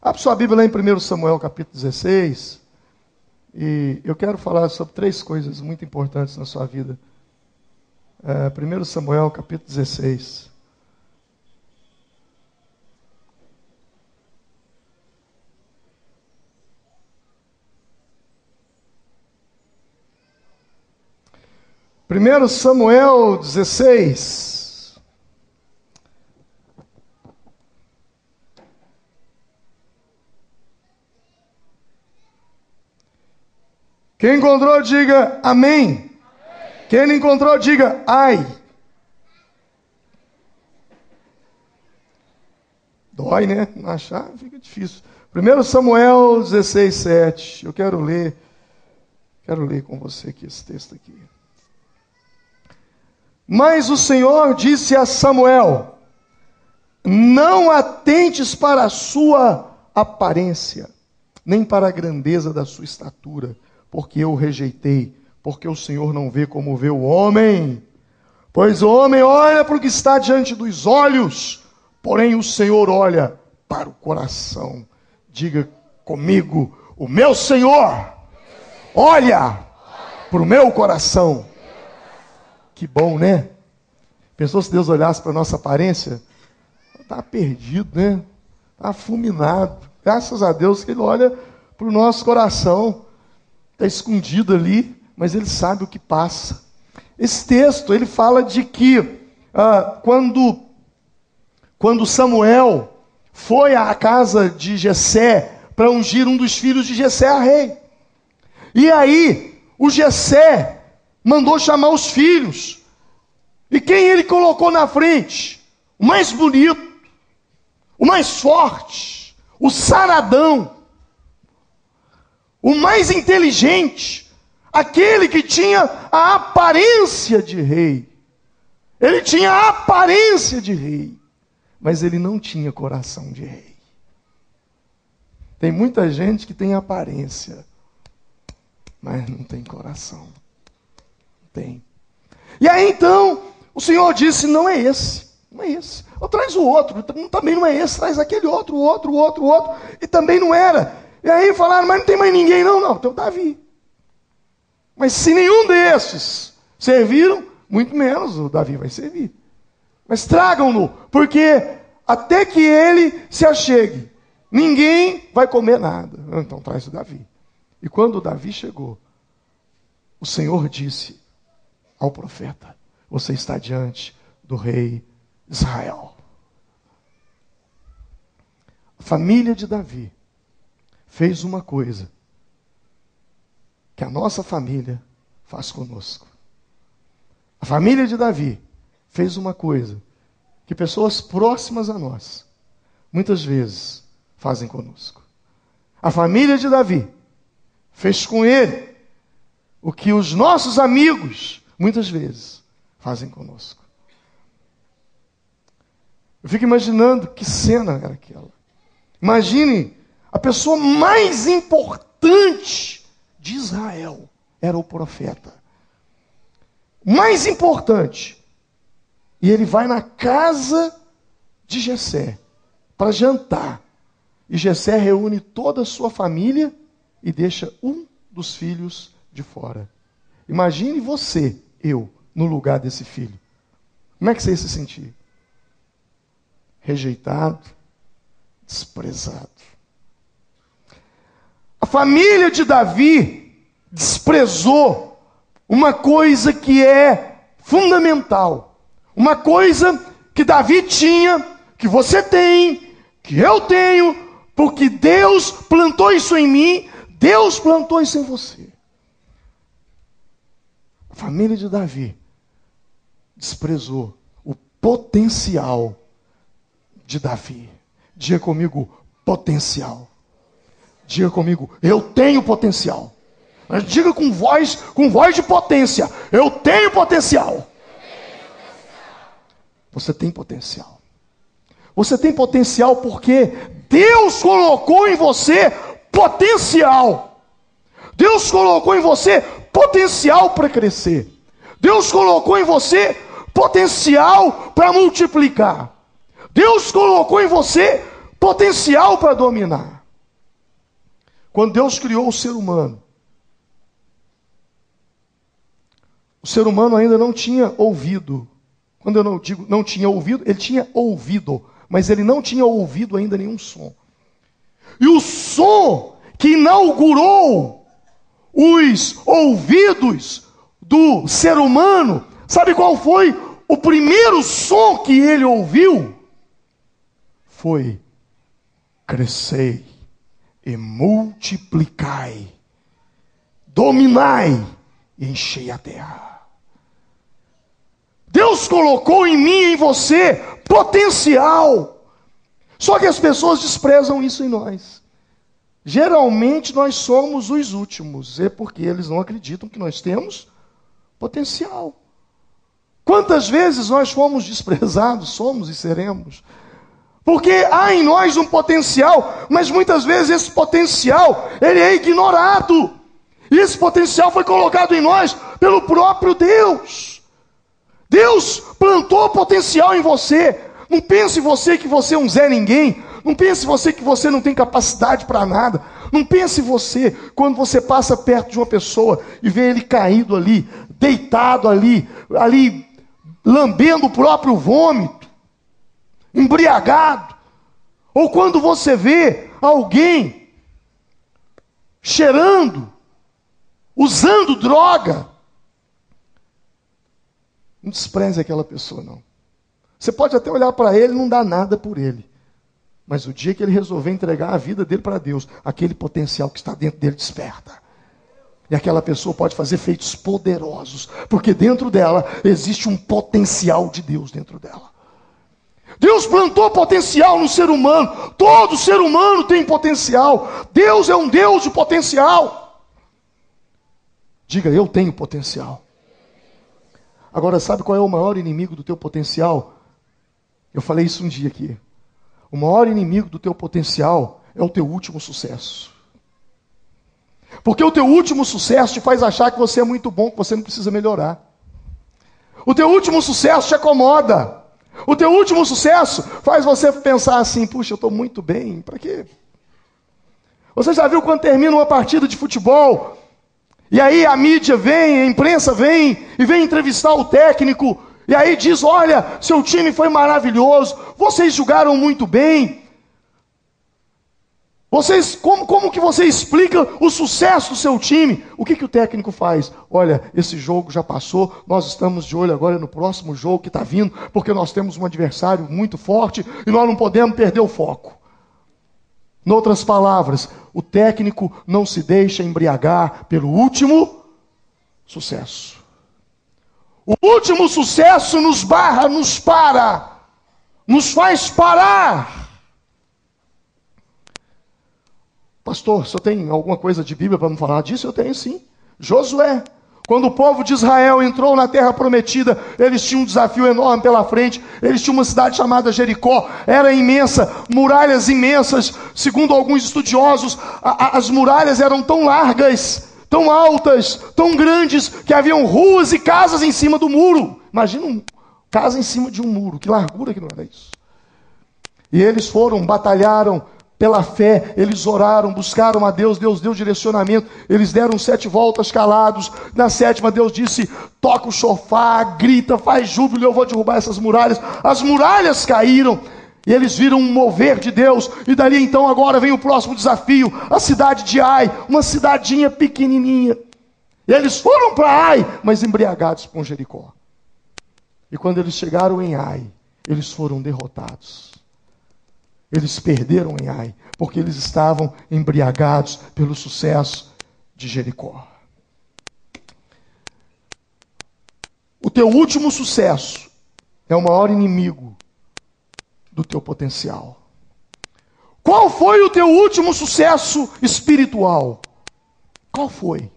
Abre sua Bíblia lá em 1 Samuel capítulo 16. E eu quero falar sobre 3 coisas muito importantes na sua vida. 1 Samuel capítulo 16. Primeiro Samuel 16. Quem encontrou, diga amém. Amém. Quem não encontrou, diga ai. Dói, né? Não achar fica difícil. 1 Samuel 16, 7. Eu quero ler com você aqui esse texto aqui. Mas o Senhor disse a Samuel: não atentes para a sua aparência, nem para a grandeza da sua estatura, porque eu o rejeitei, porque o Senhor não vê como vê o homem. Pois o homem olha para o que está diante dos olhos, porém o Senhor olha para o coração. Diga comigo: o meu Senhor olha para o meu coração. Que bom, né? Pensou se Deus olhasse para a nossa aparência? Está perdido, né? Está fulminado. Graças a Deus que Ele olha para o nosso coração. Está escondido ali, mas Ele sabe o que passa. Esse texto, ele fala de que quando Samuel foi à casa de Jessé para ungir um dos filhos de Jessé a rei. E aí, o Jessé mandou chamar os filhos. E quem ele colocou na frente? O mais bonito, o mais forte, o saradão, o mais inteligente, aquele que tinha a aparência de rei. Ele tinha a aparência de rei, mas ele não tinha coração de rei. Tem muita gente que tem aparência, mas não tem coração. Não tem. E aí então, o Senhor disse: não é esse, não é esse. Ou traz o outro, também não é esse, traz aquele outro, e também não era. E aí falaram: mas não tem mais ninguém não, tem o Davi. Mas se nenhum desses serviram, muito menos o Davi vai servir. Mas tragam-no, porque até que ele se achegue, ninguém vai comer nada. Então traz o Davi. E quando o Davi chegou, o Senhor disse ao profeta: você está diante do rei Israel. A família de Davi fez uma coisa que a nossa família faz conosco. A família de Davi fez uma coisa que pessoas próximas a nós muitas vezes fazem conosco. A família de Davi fez com ele o que os nossos amigos muitas vezes fazem conosco. Eu fico imaginando que cena era aquela. Imagine, a pessoa mais importante de Israel era o profeta. Mais importante. E ele vai na casa de Jessé para jantar. E Jessé reúne toda a sua família e deixa um dos filhos de fora. Imagine você, eu, no lugar desse filho. Como é que você ia se sentir? Rejeitado, desprezado. A família de Davi desprezou uma coisa que é fundamental. Uma coisa que Davi tinha, que você tem, que eu tenho, porque Deus plantou isso em mim, Deus plantou isso em você. A família de Davi desprezou o potencial de Davi. Diga comigo: potencial. Diga comigo: eu tenho potencial. Mas diga com voz de potência: eu tenho potencial. Você tem potencial. Você tem potencial porque Deus colocou em você potencial. Deus colocou em você potencial para crescer. Deus colocou em você potencial para multiplicar. Deus colocou em você potencial para dominar. Quando Deus criou o ser humano ainda não tinha ouvido. Quando eu não digo não tinha ouvido, ele tinha ouvido, mas ele não tinha ouvido ainda nenhum som. E o som que inaugurou os ouvidos do ser humano, sabe qual foi o primeiro som que ele ouviu? Foi: crescei e multiplicai, dominai e enchei a terra. Deus colocou em mim e em você potencial. Só que as pessoas desprezam isso em nós. Geralmente nós somos os últimos, é porque eles não acreditam que nós temos potencial. Quantas vezes nós fomos desprezados, somos e seremos? Porque há em nós um potencial, mas muitas vezes esse potencial, ele é ignorado. E esse potencial foi colocado em nós pelo próprio Deus. Deus plantou potencial em você. Não pense você que você é um Zé Ninguém. Não pense você que você não tem capacidade para nada. Não pense você, quando você passa perto de uma pessoa e vê ele caído ali, deitado ali, lambendo o próprio vômito, embriagado. Ou quando você vê alguém cheirando, usando droga. Não despreze aquela pessoa, não. Você pode até olhar para ele e não dar nada por ele. Mas o dia que ele resolver entregar a vida dele para Deus, aquele potencial que está dentro dele desperta. E aquela pessoa pode fazer feitos poderosos, porque dentro dela existe um potencial de Deus dentro dela. Deus plantou potencial no ser humano. Todo ser humano tem potencial. Deus é um Deus de potencial. Diga: eu tenho potencial. Agora, sabe qual é o maior inimigo do teu potencial? Eu falei isso um dia aqui. O maior inimigo do teu potencial é o teu último sucesso. Porque o teu último sucesso te faz achar que você é muito bom, que você não precisa melhorar. O teu último sucesso te acomoda. O teu último sucesso faz você pensar assim: puxa, eu estou muito bem, para quê? Você já viu quando termina uma partida de futebol? E aí a mídia vem, a imprensa vem e vem entrevistar o técnico. E aí diz: olha, seu time foi maravilhoso, vocês jogaram muito bem. Como que você explica o sucesso do seu time? O que o técnico faz? Olha, esse jogo já passou, nós estamos de olho agora no próximo jogo que está vindo, porque nós temos um adversário muito forte e nós não podemos perder o foco. Em outras palavras, o técnico não se deixa embriagar pelo último sucesso. O último sucesso nos barra, nos para, nos faz parar. Pastor, você tem alguma coisa de Bíblia para me falar disso? Eu tenho sim. Josué. Quando o povo de Israel entrou na terra prometida, eles tinham um desafio enorme pela frente. Eles tinham uma cidade chamada Jericó, era imensa, muralhas imensas. Segundo alguns estudiosos, as muralhas eram tão largas, tão altas, tão grandes, que haviam ruas e casas em cima do muro. Imagina uma casa em cima de um muro, que largura que não era isso. E eles foram, batalharam pela fé, eles oraram, buscaram a Deus, Deus deu direcionamento, eles deram 7 voltas calados. Na 7ª Deus disse: toca o chofar, grita, faz júbilo, eu vou derrubar essas muralhas. As muralhas caíram, e eles viram um mover de Deus. E dali então agora vem o próximo desafio, a cidade de Ai, uma cidadinha pequenininha. E eles foram para Ai, mas embriagados com Jericó. E quando eles chegaram em Ai, eles foram derrotados. Eles perderam em Ai, porque eles estavam embriagados pelo sucesso de Jericó. O teu último sucesso é o maior inimigo do teu potencial. Qual foi o teu último sucesso espiritual? Qual foi?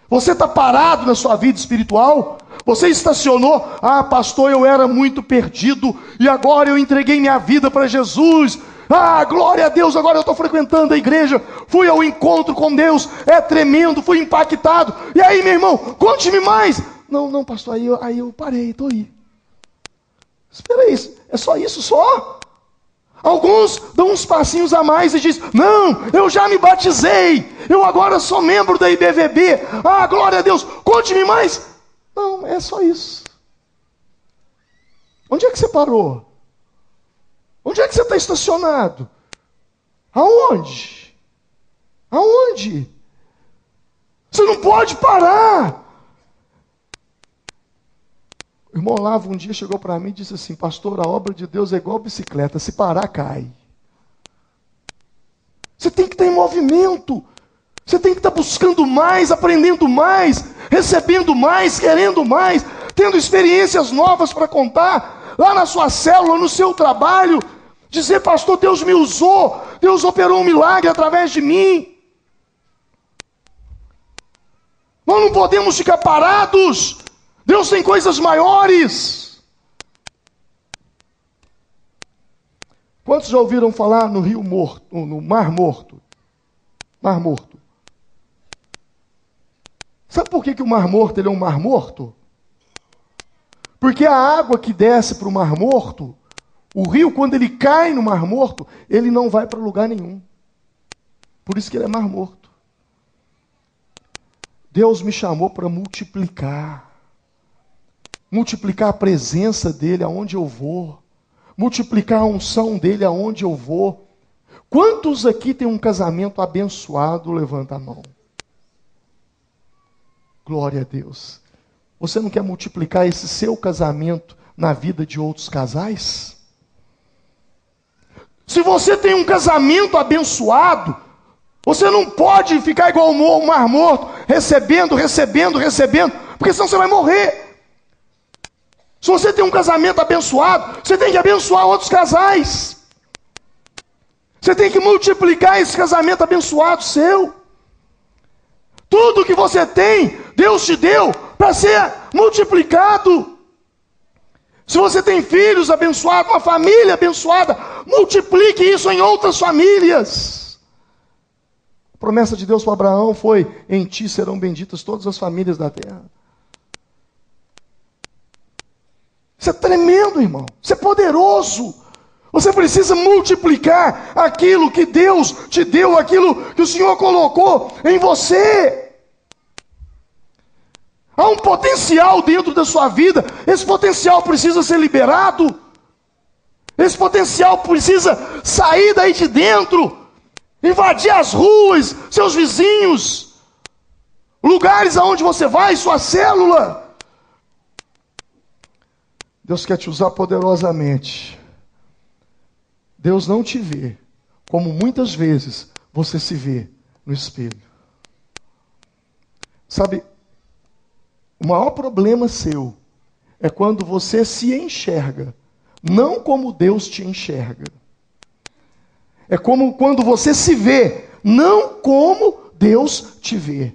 Você está parado na sua vida espiritual? Você estacionou: ah, pastor, eu era muito perdido e agora eu entreguei minha vida para Jesus. Ah, glória a Deus, agora eu estou frequentando a igreja, fui ao encontro com Deus, é tremendo, fui impactado. E aí, meu irmão, conte-me mais. Não, pastor, aí eu parei, estou aí. Espera aí, é só isso só? Alguns dão uns passinhos a mais e dizem: não, eu já me batizei, eu agora sou membro da IBVB, ah, glória a Deus, conte-me mais. Não, é só isso. Onde é que você parou? Onde é que você está estacionado? Aonde? Aonde? Você não pode parar. O irmão Olavo um dia chegou para mim e disse assim: pastor, a obra de Deus é igual bicicleta, se parar, cai. Você tem que estar em movimento. Você tem que estar buscando mais, aprendendo mais, recebendo mais, querendo mais, tendo experiências novas para contar, lá na sua célula, no seu trabalho. Dizer: pastor, Deus me usou, Deus operou um milagre através de mim. Nós não podemos ficar parados. Deus tem coisas maiores. Quantos já ouviram falar no Rio Morto, no Mar Morto? Mar Morto. Sabe por que o Mar Morto ele é um Mar Morto? Porque a água que desce para o Mar Morto, o rio, quando ele cai no Mar Morto, ele não vai para lugar nenhum. Por isso que ele é Mar Morto. Deus me chamou para multiplicar. Multiplicar a presença dele aonde eu vou. Multiplicar a unção dele aonde eu vou. Quantos aqui tem um casamento abençoado? Levanta a mão. Glória a Deus. Você não quer multiplicar esse seu casamento na vida de outros casais? Se você tem um casamento abençoado, você não pode ficar igual o Mar Morto, recebendo, porque senão você vai morrer. Se você tem um casamento abençoado, você tem que abençoar outros casais. Você tem que multiplicar esse casamento abençoado seu. Tudo que você tem, Deus te deu para ser multiplicado. Se você tem filhos abençoados, uma família abençoada, multiplique isso em outras famílias. A promessa de Deus para Abraão foi: em ti serão benditas todas as famílias da terra. Isso é tremendo, irmão. Isso é poderoso. Você precisa multiplicar aquilo que Deus te deu, aquilo que o Senhor colocou em você. Há um potencial dentro da sua vida. Esse potencial precisa ser liberado. Esse potencial precisa sair daí de dentro, invadir as ruas, seus vizinhos, lugares aonde você vai, sua célula. Deus quer te usar poderosamente. Deus não te vê como muitas vezes você se vê no espelho. Sabe, o maior problema seu é quando você se enxerga, não como Deus te enxerga. É como quando você se vê, não como Deus te vê.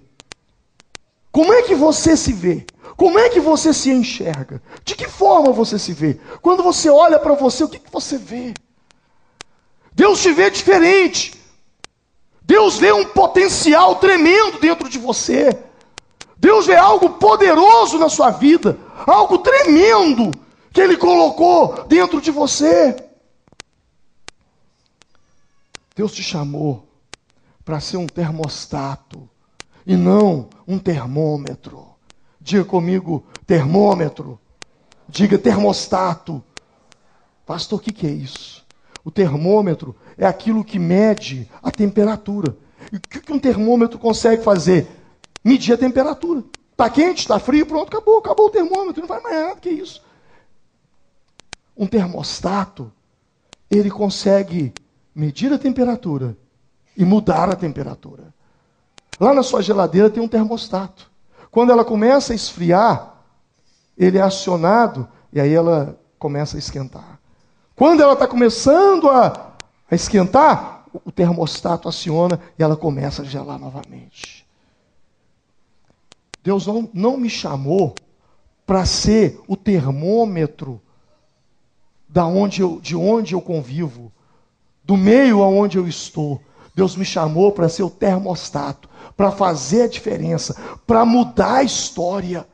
Como é que você se vê? Como é que você se enxerga? De que forma você se vê? Quando você olha para você, o que você vê? Deus te vê diferente. Deus vê um potencial tremendo dentro de você. Deus vê algo poderoso na sua vida. Algo tremendo que Ele colocou dentro de você. Deus te chamou para ser um termostato e não um termômetro. Diga comigo, termômetro. Diga termostato. Pastor, o que é isso? O termômetro é aquilo que mede a temperatura. E o que um termômetro consegue fazer? Medir a temperatura. Está quente, está frio, pronto, acabou o termômetro, não vai mais nada, que isso? Um termostato, ele consegue medir a temperatura e mudar a temperatura. Lá na sua geladeira tem um termostato. Quando ela começa a esfriar, ele é acionado e aí ela começa a esquentar. Quando ela está começando a esquentar, o termostato aciona e ela começa a gelar novamente. Deus não me chamou para ser o termômetro de onde eu convivo, do meio aonde eu estou. Deus me chamou para ser o termostato, para fazer a diferença, para mudar a história.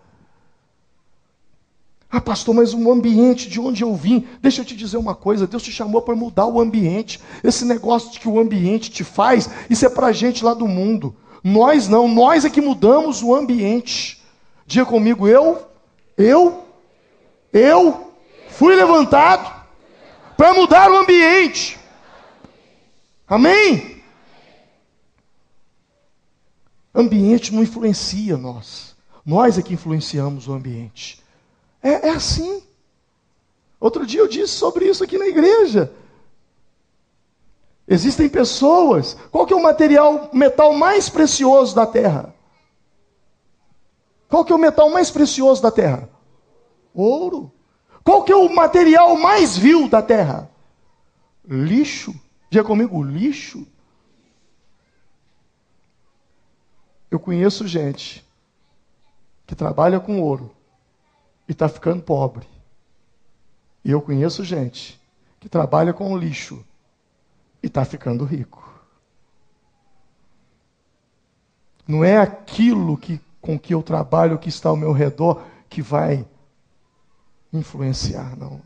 Ah, pastor, mas o ambiente de onde eu vim, deixa eu te dizer uma coisa, Deus te chamou para mudar o ambiente. Esse negócio de que o ambiente te faz, isso é para a gente lá do mundo. Nós não, nós é que mudamos o ambiente. Diga comigo, eu fui levantado para mudar o ambiente. Amém? Ambiente não influencia nós. Nós é que influenciamos o ambiente. É assim. Outro dia eu disse sobre isso aqui na igreja. Existem pessoas. Qual que é o metal mais precioso da terra? Qual que é o metal mais precioso da terra? Ouro. Qual que é o material mais vil da terra? Lixo. Diga comigo, lixo. Eu conheço gente que trabalha com ouro e está ficando pobre. E eu conheço gente que trabalha com lixo e está ficando rico. Não é aquilo com que eu trabalho, que está ao meu redor, que vai influenciar, não.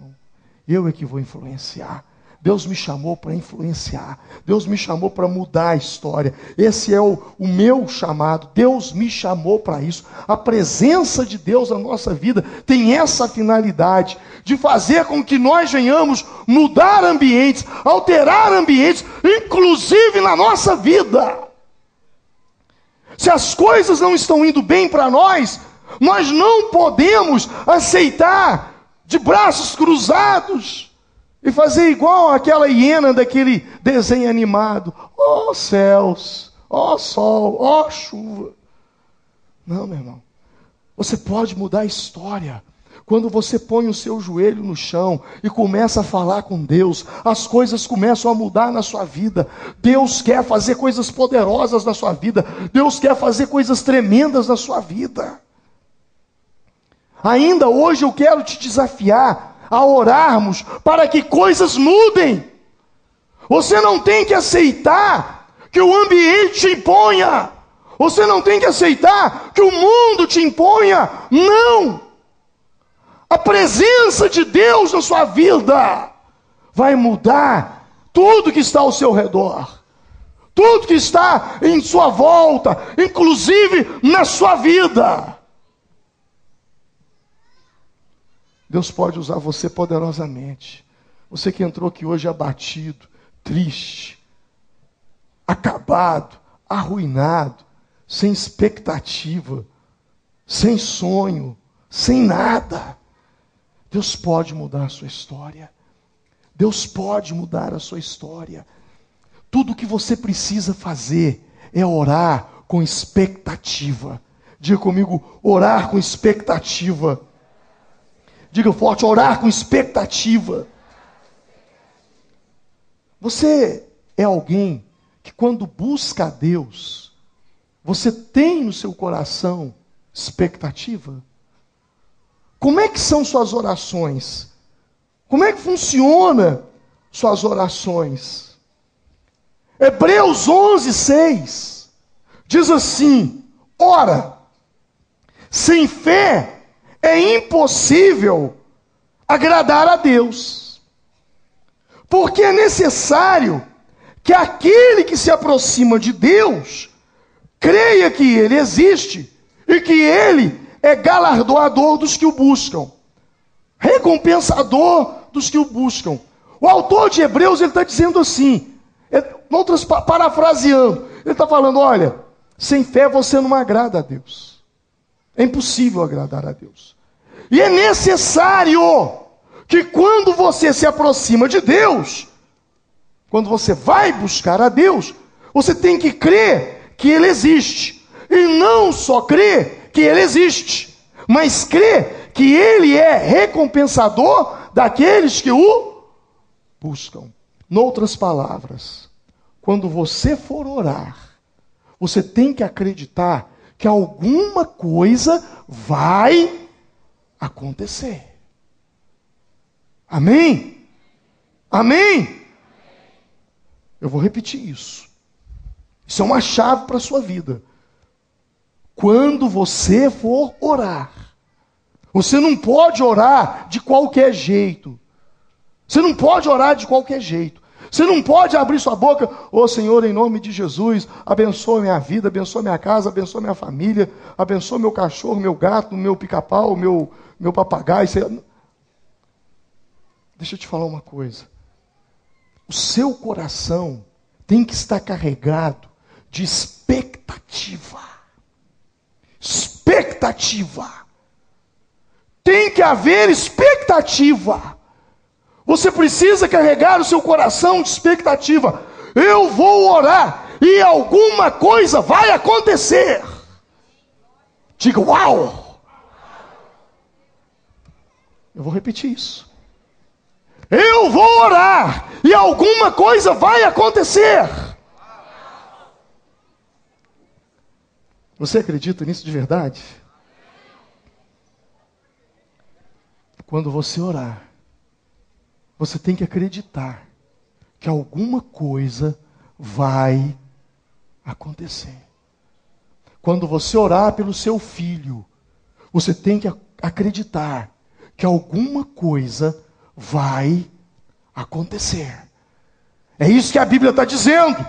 Eu é que vou influenciar. Deus me chamou para influenciar. Deus me chamou para mudar a história. Esse é o meu chamado. Deus me chamou para isso. A presença de Deus na nossa vida tem essa finalidade de fazer com que nós venhamos mudar ambientes, alterar ambientes, inclusive na nossa vida. Se as coisas não estão indo bem para nós, nós não podemos aceitar de braços cruzados e fazer igual aquela hiena daquele desenho animado. Ó céus, ó sol, ó chuva. Não, meu irmão. Você pode mudar a história. Quando você põe o seu joelho no chão e começa a falar com Deus, as coisas começam a mudar na sua vida. Deus quer fazer coisas poderosas na sua vida. Deus quer fazer coisas tremendas na sua vida. Ainda hoje eu quero te desafiar a orarmos para que coisas mudem. Você não tem que aceitar que o ambiente te imponha. Você não tem que aceitar que o mundo te imponha. Não! A presença de Deus na sua vida vai mudar tudo que está ao seu redor. Tudo que está em sua volta, inclusive na sua vida. Deus pode usar você poderosamente. Você que entrou aqui hoje abatido, triste, acabado, arruinado, sem expectativa, sem sonho, sem nada. Deus pode mudar a sua história. Deus pode mudar a sua história. Tudo o que você precisa fazer é orar com expectativa. Diga comigo, orar com expectativa. Diga forte, orar com expectativa. Você é alguém que quando busca a Deus, você tem no seu coração expectativa? Como é que são suas orações? Como é que funciona suas orações? Hebreus 11:6 diz assim: ora, sem fé é impossível agradar a Deus, porque é necessário que aquele que se aproxima de Deus creia que Ele existe e que Ele é galardoador dos que o buscam, recompensador dos que o buscam. O autor de Hebreus, ele está dizendo assim, parafraseando, ele está falando, olha, sem fé você não agrada a Deus. É impossível agradar a Deus. E é necessário que quando você se aproxima de Deus, quando você vai buscar a Deus, você tem que crer que Ele existe. E não só crer que Ele existe, mas crer que Ele é recompensador daqueles que o buscam. Noutras palavras, quando você for orar, você tem que acreditar que alguma coisa vai acontecer. Amém? Amém? Eu vou repetir isso. Isso é uma chave para a sua vida. Quando você for orar, Você não pode orar de qualquer jeito. Você não pode orar de qualquer jeito. Você não pode abrir sua boca, ô Senhor, em nome de Jesus, abençoa minha vida, abençoa minha casa, abençoa minha família, abençoa meu cachorro, meu gato, meu pica-pau, meu papagaio. Deixa eu te falar uma coisa. O seu coração tem que estar carregado de expectativa. Expectativa. Tem que haver expectativa. Você precisa carregar o seu coração de expectativa. Eu vou orar e alguma coisa vai acontecer. Diga, uau! Eu vou repetir isso. Eu vou orar e alguma coisa vai acontecer. Você acredita nisso de verdade? Quando você orar, você tem que acreditar que alguma coisa vai acontecer. Quando você orar pelo seu filho, você tem que acreditar que alguma coisa vai acontecer. É isso que a Bíblia está dizendo.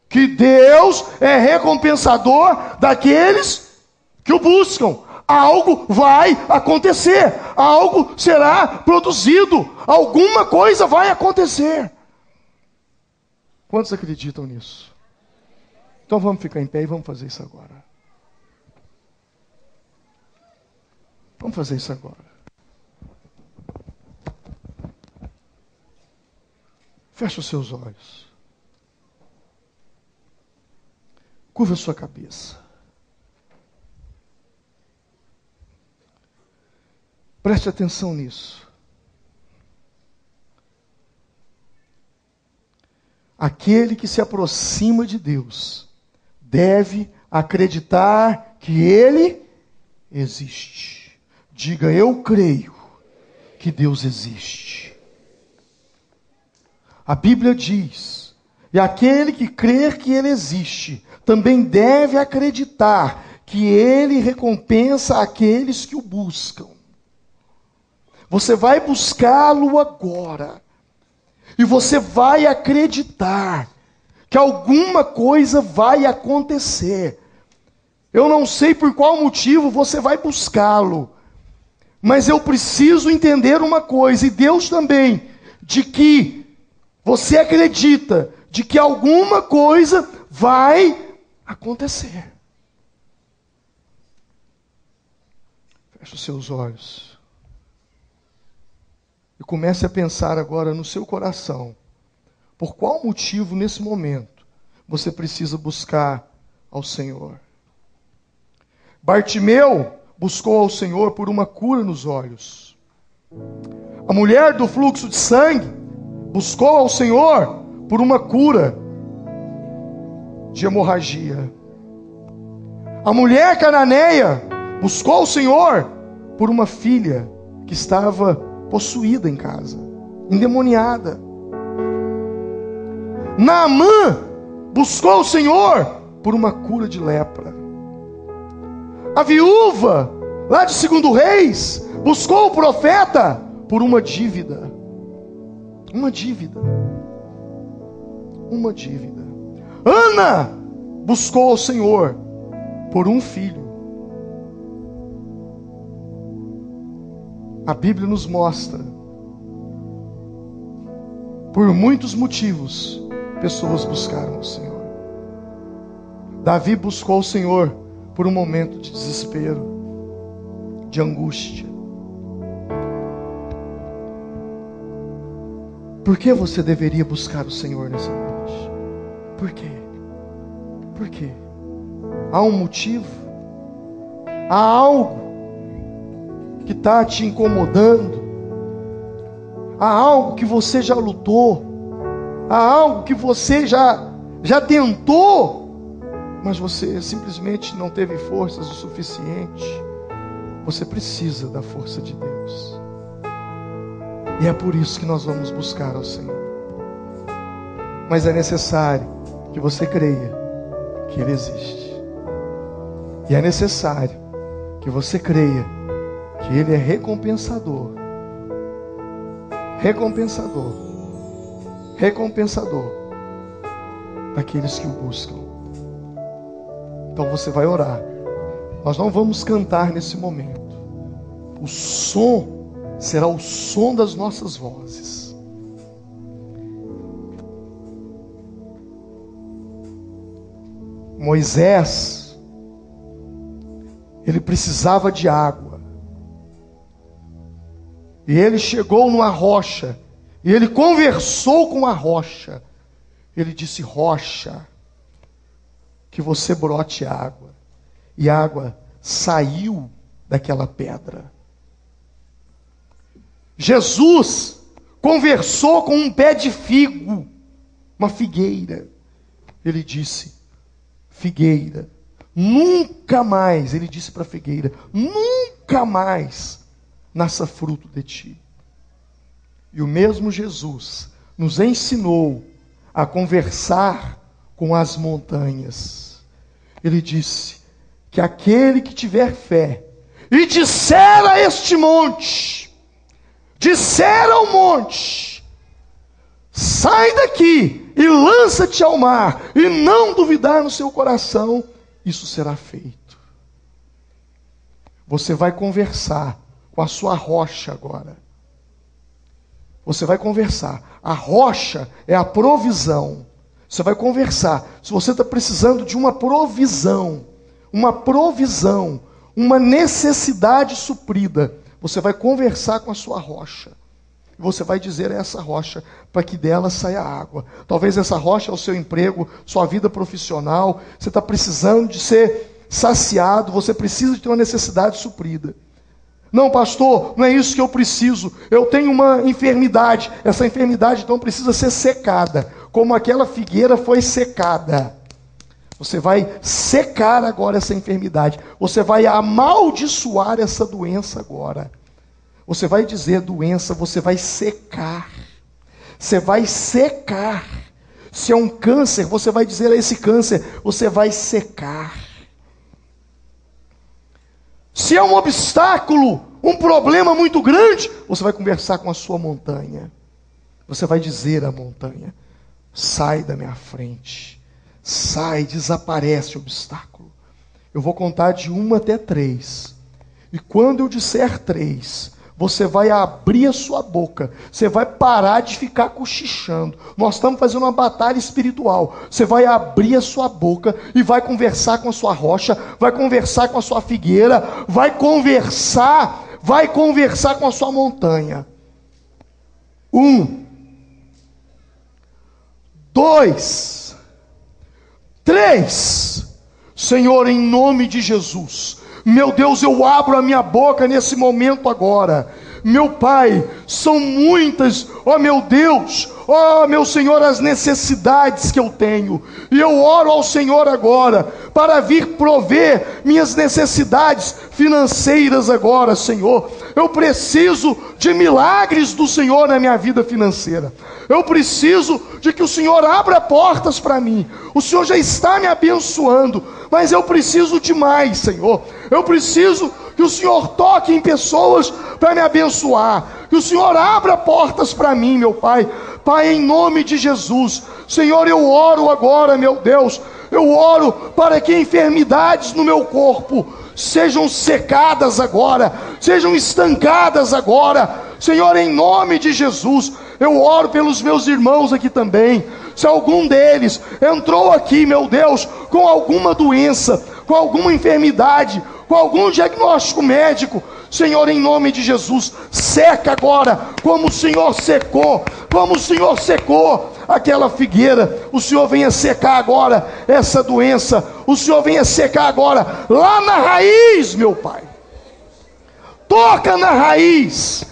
Que Deus é recompensador daqueles que o buscam. Algo vai acontecer. Algo será produzido. Alguma coisa vai acontecer. Quantos acreditam nisso? Então vamos ficar em pé e vamos fazer isso agora. Vamos fazer isso agora. Feche os seus olhos. Curva a sua cabeça. Preste atenção nisso. Aquele que se aproxima de Deus deve acreditar que Ele existe. Diga, eu creio que Deus existe. A Bíblia diz, e aquele que crer que Ele existe, também deve acreditar que Ele recompensa aqueles que o buscam. Você vai buscá-lo agora. E você vai acreditar que alguma coisa vai acontecer. Eu não sei por qual motivo você vai buscá-lo. Mas eu preciso entender uma coisa, e Deus também, de que você acredita de que alguma coisa vai acontecer. Feche os seus olhos. E comece a pensar agora no seu coração. Por qual motivo, nesse momento, você precisa buscar ao Senhor? Bartimeu buscou ao Senhor por uma cura nos olhos. A mulher do fluxo de sangue buscou ao Senhor por uma cura de hemorragia. A mulher cananeia buscou ao Senhor por uma filha que estava possuída em casa, endemoniada. Naamã buscou o Senhor por uma cura de lepra. A viúva, lá de 2 Reis, buscou o profeta por uma dívida. Uma dívida. Uma dívida. Ana buscou ao Senhor por um filho. A Bíblia nos mostra, por muitos motivos, pessoas buscaram o Senhor. Davi buscou o Senhor por um momento de desespero, de angústia. Por que você deveria buscar o Senhor nessa noite? Por quê? Por quê? Há um motivo? Há algo que está te incomodando? Há algo que você já lutou? Há algo que você já tentou, mas você simplesmente não teve forças o suficiente? Você precisa da força de Deus. E é por isso que nós vamos buscar ao Senhor. Mas é necessário que você creia que Ele existe. E é necessário que você creia que Ele é recompensador, recompensador, recompensador daqueles que o buscam. Então você vai orar. Nós não vamos cantar nesse momento. O som será o som das nossas vozes. Moisés, ele precisava de água. E ele chegou numa rocha, e ele conversou com a rocha. Ele disse: rocha, que você brote água. E a água saiu daquela pedra. Jesus conversou com um pé de figo, uma figueira. Ele disse: figueira, nunca mais, ele disse para a figueira, nunca mais nasça fruto de ti. E o mesmo Jesus nos ensinou a conversar com as montanhas. Ele disse que aquele que tiver fé e disser a este monte, disser ao monte, sai daqui e lança-te ao mar, e não duvidar no seu coração, isso será feito. Você vai conversar com a sua rocha agora. Você vai conversar. A rocha é a provisão. Você vai conversar. Se você está precisando de uma provisão, uma necessidade suprida, você vai conversar com a sua rocha. E você vai dizer a essa rocha, para que dela saia água. Talvez essa rocha é o seu emprego, sua vida profissional. Você está precisando de ser saciado, você precisa de ter uma necessidade suprida. Não, pastor, não é isso que eu preciso. Eu tenho uma enfermidade. Essa enfermidade então precisa ser secada, como aquela figueira foi secada. Você vai secar agora essa enfermidade. Você vai amaldiçoar essa doença agora. Você vai dizer: doença, você vai secar. Você vai secar. Se é um câncer, você vai dizer a esse câncer: você vai secar. Se é um obstáculo, um problema muito grande, você vai conversar com a sua montanha. Você vai dizer à montanha: sai da minha frente. Sai, desaparece o obstáculo. Eu vou contar de 1 até 3. E quando eu disser 3, você vai abrir a sua boca. Você vai parar de ficar cochichando. Nós estamos fazendo uma batalha espiritual. Você vai abrir a sua boca e vai conversar com a sua rocha, vai conversar com a sua figueira, vai conversar com a sua montanha. 1, 2, 3. Senhor, em nome de Jesus, meu Deus, eu abro a minha boca nesse momento agora. Meu Pai, são muitas, ó meu Deus, ó meu Senhor, as necessidades que eu tenho. E eu oro ao Senhor agora, para vir prover minhas necessidades financeiras agora, Senhor. Eu preciso de milagres do Senhor na minha vida financeira. Eu preciso de que o Senhor abra portas para mim. O Senhor já está me abençoando, mas eu preciso de mais, Senhor. Eu preciso que o Senhor toque em pessoas para me abençoar. Que o Senhor abra portas para mim, meu Pai. Pai, em nome de Jesus. Senhor, eu oro agora, meu Deus. Eu oro para que enfermidades no meu corpo sejam secadas agora, sejam estancadas agora. Senhor, em nome de Jesus, eu oro pelos meus irmãos aqui também. Se algum deles entrou aqui, meu Deus, com alguma doença, com alguma enfermidade, com algum diagnóstico médico, Senhor, em nome de Jesus, seca agora, como o Senhor secou, aquela figueira. O Senhor venha secar agora essa doença. O Senhor venha secar agora, lá na raiz, meu Pai. Toca na raiz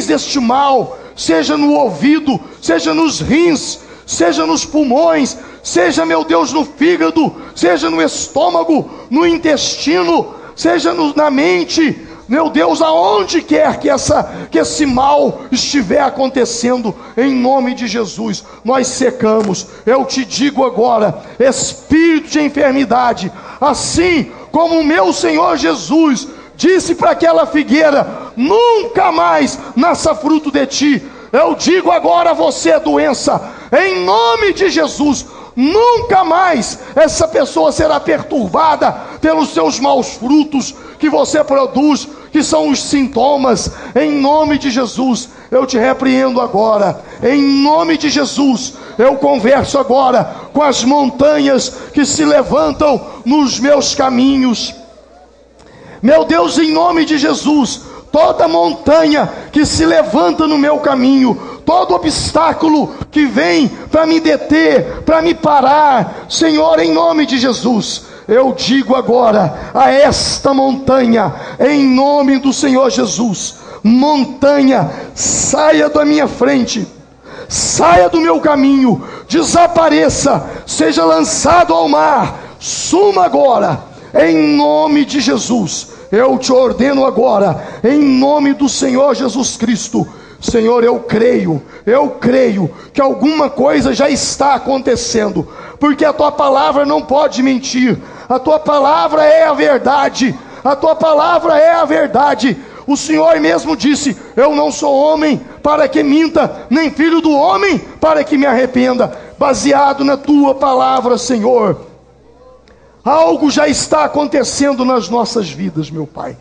deste mal, seja no ouvido, seja nos rins, seja nos pulmões, seja, meu Deus, no fígado, seja no estômago, no intestino, seja na mente, meu Deus, aonde quer que esse mal estiver acontecendo, em nome de Jesus, nós secamos. Eu te digo agora, espírito de enfermidade, assim como o meu Senhor Jesus disse para aquela figueira: nunca mais nasça fruto de ti. Eu digo agora a você, doença, em nome de Jesus, nunca mais essa pessoa será perturbada pelos seus maus frutos que você produz, que são os sintomas. Em nome de Jesus, eu te repreendo agora. Em nome de Jesus, eu converso agora com as montanhas que se levantam nos meus caminhos. Meu Deus, em nome de Jesus, toda montanha que se levanta no meu caminho, todo obstáculo que vem para me deter, para me parar, Senhor, em nome de Jesus, eu digo agora a esta montanha, em nome do Senhor Jesus: montanha, saia da minha frente, saia do meu caminho, desapareça, seja lançado ao mar, suma agora, em nome de Jesus. Eu te ordeno agora, em nome do Senhor Jesus Cristo. Senhor, eu creio que alguma coisa já está acontecendo, porque a tua palavra não pode mentir, a tua palavra é a verdade, a tua palavra é a verdade. O Senhor mesmo disse: eu não sou homem para que minta, nem filho do homem para que me arrependa. Baseado na tua palavra, Senhor, algo já está acontecendo nas nossas vidas, meu Pai.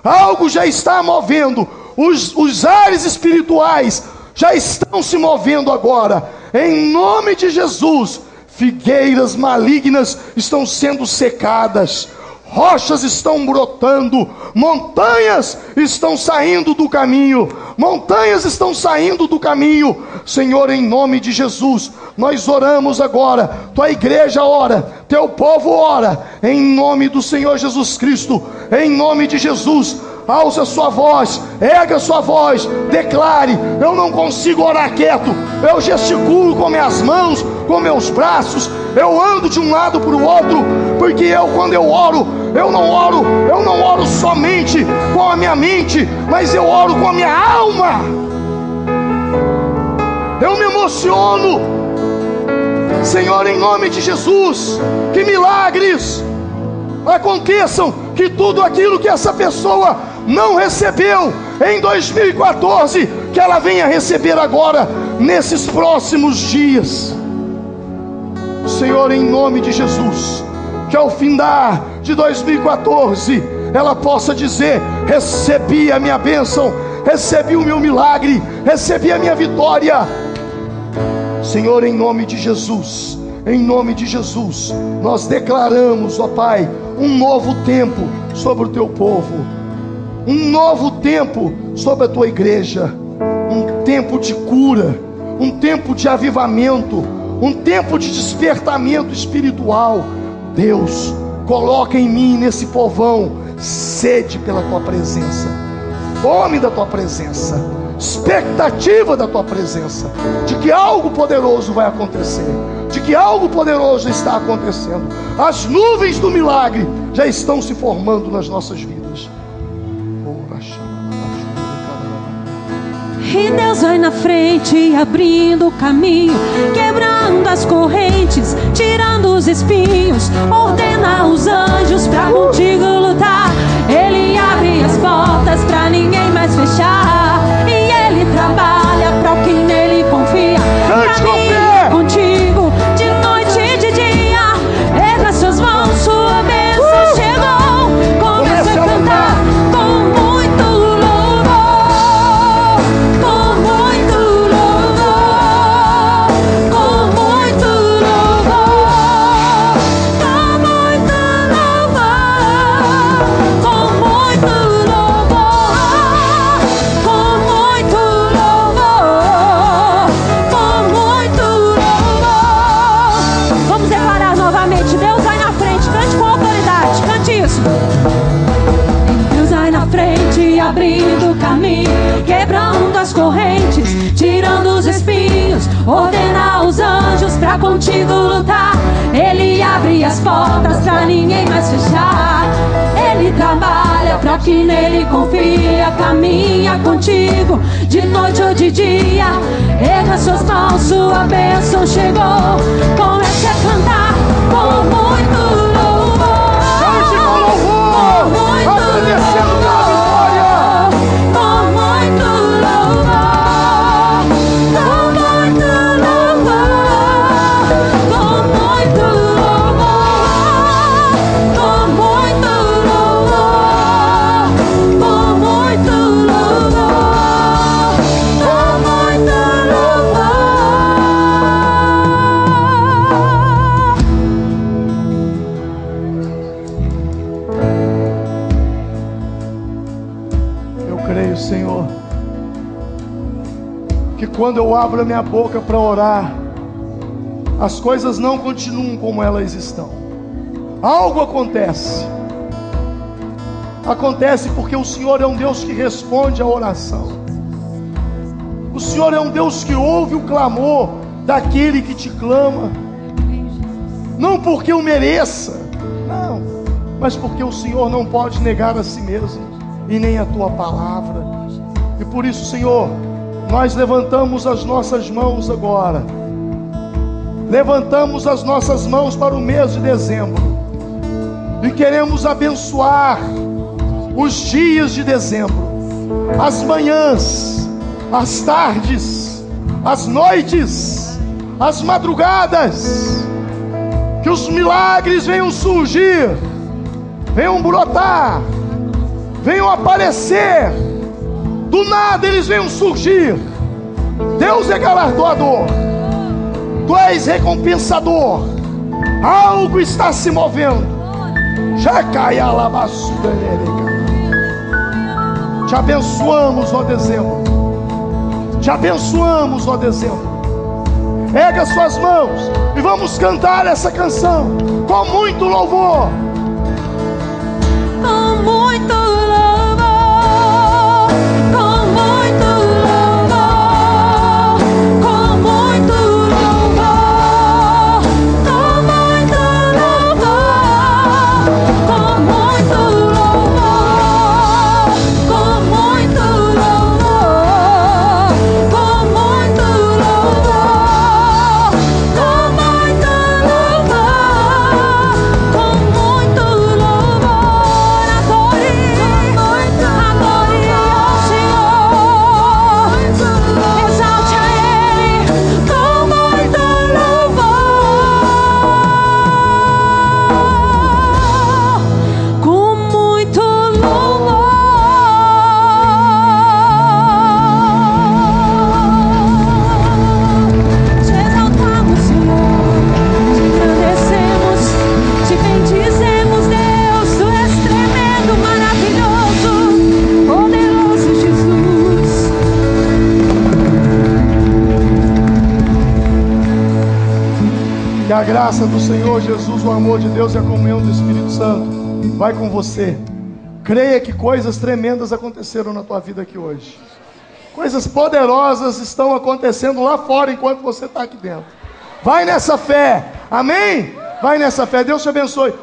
Algo já está movendo. Os ares espirituais já estão se movendo agora. Em nome de Jesus, figueiras malignas estão sendo secadas, rochas estão brotando, montanhas estão saindo do caminho, montanhas estão saindo do caminho. Senhor, em nome de Jesus, nós oramos agora, tua igreja ora, teu povo ora, em nome do Senhor Jesus Cristo, em nome de Jesus. Alça a sua voz, erga a sua voz, declare: eu não consigo orar quieto, eu gesticulo com minhas mãos, com meus braços, eu ando de um lado para o outro, porque quando eu oro, eu não oro somente com a minha mente, mas eu oro com a minha alma. Eu me emociono, Senhor, em nome de Jesus, que milagres aconteçam, que tudo aquilo que essa pessoa não recebeu em 2014, que ela venha receber agora, nesses próximos dias. Senhor, em nome de Jesus, que ao findar de 2014, ela possa dizer: recebi a minha bênção, recebi o meu milagre, recebi a minha vitória. Senhor, em nome de Jesus, em nome de Jesus, nós declaramos, ó Pai, um novo tempo sobre o teu povo, um novo tempo sobre a tua igreja, um tempo de cura, um tempo de avivamento, um tempo de despertamento espiritual. Deus, coloca em mim, nesse povão, sede pela tua presença, fome da tua presença, expectativa da tua presença, de que algo poderoso vai acontecer, de que algo poderoso está acontecendo. As nuvens do milagre já estão se formando nas nossas vidas. E Deus vai na frente, abrindo o caminho, quebrando as correntes, tirando os espinhos, ordena os anjos pra contigo lutar. Ele abre as portas pra ninguém mais fechar, e Ele trabalha pra quem nele confia. Caminha contigo de noite e de dia, erga suas mãos, sua bênção chegou. Comece a cantar com muito louvor, com muito louvor, com muito louvor, com muito louvor, com muito louvor, com muito louvor, com muito louvor. Vamos declarar novamente: Deus vai na frente, cante com autoridade, cante isso. Deus vai na frente, abrindo o caminho, quebrando as correntes, tirando os espinhos, ordena os anjos pra contigo lutar. Ele abre as portas pra ninguém mais fechar, Ele trabalha pra quem nele confia. Caminha contigo de noite ou de dia, erga suas mãos, sua bênção chegou. Comece a cantar com muito louvor, Cante com louvor, agradecendo quando eu abro a minha boca para orar, as coisas não continuam como elas estão. Algo acontece. Acontece porque o Senhor é um Deus que responde à oração. O Senhor é um Deus que ouve o clamor daquele que te clama. Não porque eu mereça, não, mas porque o Senhor não pode negar a si mesmo e nem a tua palavra. E por isso, Senhor, nós levantamos as nossas mãos agora. Levantamos as nossas mãos para o mês de dezembro e queremos abençoar os dias de dezembro, as manhãs, as tardes, as noites, as madrugadas. Que os milagres venham surgir, venham brotar, venham aparecer. Do nada eles venham surgir. Deus é galardoador, Tu és recompensador. Algo está se movendo. Já cai a labaçuda. Te abençoamos, ó dezembro. Te abençoamos, ó dezembro. Erga suas mãos e vamos cantar essa canção com muito louvor. Com muito louvor, com muito louvor, com muito louvor, com muito louvor, com muito louvor, com muito louvor, com muito louvor, com muito louvor, com muito louvor, adore ao Senhor, exalte a Ele com muito louvor, com muito louvor. Te exaltamos, Senhor, te engrandecemos, te bendizemos, Deus. Tu és tremendo, maravilhoso, poderoso Jesus. Que a graça do Senhor Jesus, o amor de Deus e a comunhão do Espírito Santo vai com você. Creia que coisas tremendas aconteceram na tua vida aqui hoje. Coisas poderosas estão acontecendo lá fora enquanto você está aqui dentro. Vai nessa fé, amém? Vai nessa fé, Deus te abençoe.